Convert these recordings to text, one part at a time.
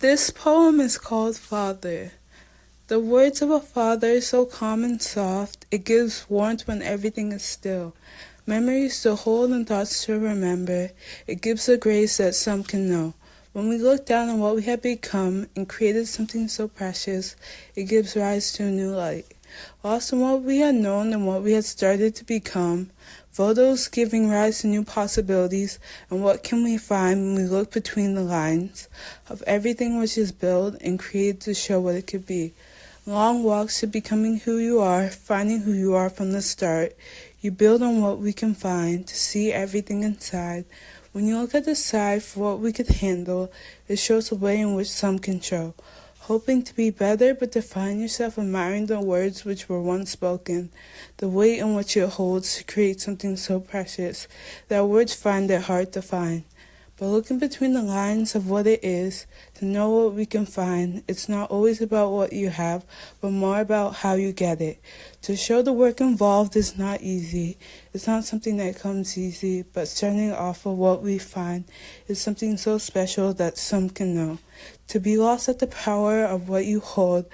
This poem is called Father. The words of a father are so calm and soft, it gives warmth when everything is still. Memories to hold and thoughts to remember, it gives a grace that some can know. When we look down on what we have become and created something so precious, it gives rise to a new light. Lost in what we had known and what we had started to become, photos giving rise to new possibilities, and what can we find when we look between the lines of everything which is built and created to show what it could be. Long walks to becoming who you are, finding who you are from the start. You build on what we can find to see everything inside. When you look at the side for what we could handle, it shows the way in which some can show. Hoping to be better, but to find yourself admiring the words which were once spoken, the weight in which it holds to create something so precious that words find it hard to find. But looking between the lines of what it is, to know what we can find, it's not always about what you have, but more about how you get it. To show the work involved is not easy. It's not something that comes easy, but starting off of what we find is something so special that some can know. To be lost at the power of what you hold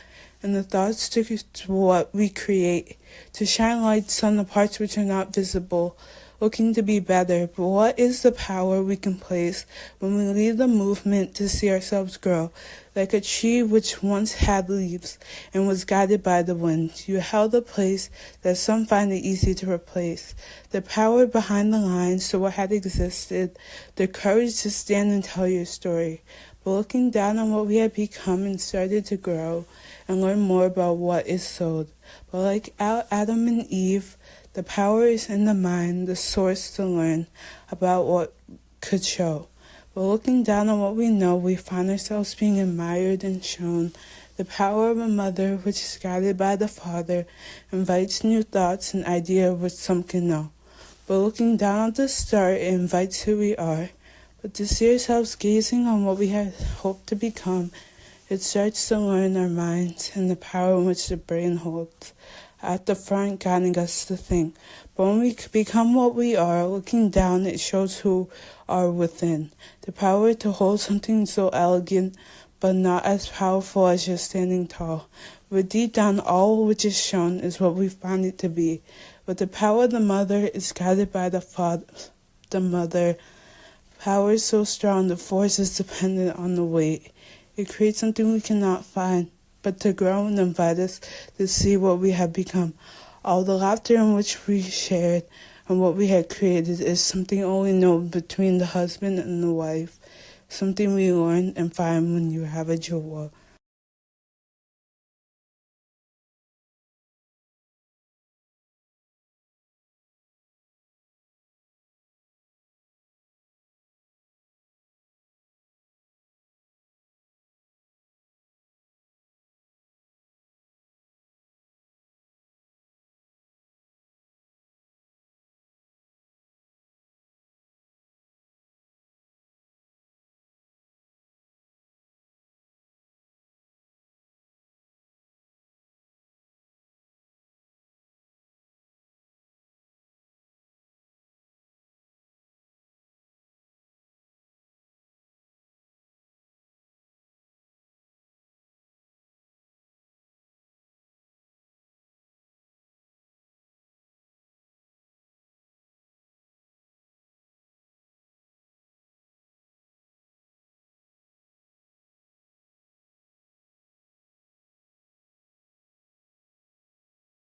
and the thoughts to what we create. To shine lights on the parts which are not visible, looking to be better, but what is the power we can place when we leave the movement to see ourselves grow? Like a tree which once had leaves and was guided by the wind, you held a place that some find it easy to replace. The power behind the lines to what had existed, the courage to stand and tell your story. But looking down on what we had become and started to grow and learn more about what is sold. But like Adam and Eve, the power is in the mind, the source to learn about what could show. But looking down on what we know, we find ourselves being admired and shown. The power of a mother, which is guided by the father, invites new thoughts and ideas which some can know. But looking down at the start, it invites who we are. But to see ourselves gazing on what we had hoped to become, it starts to learn our minds and the power in which the brain holds. At the front, guiding us to think. But when we become what we are, looking down, it shows who are within. The power to hold something so elegant, but not as powerful as just standing tall. But deep down, all which is shown is what we find it to be. But the power of the mother is guided by the father, the mother. Power is so strong, the force is dependent on the weight. It creates something we cannot find, but to grow and invite us to see what we have become. All the laughter in which we shared and what we had created is something only known between the husband and the wife, something we learn and find when you have a jewel.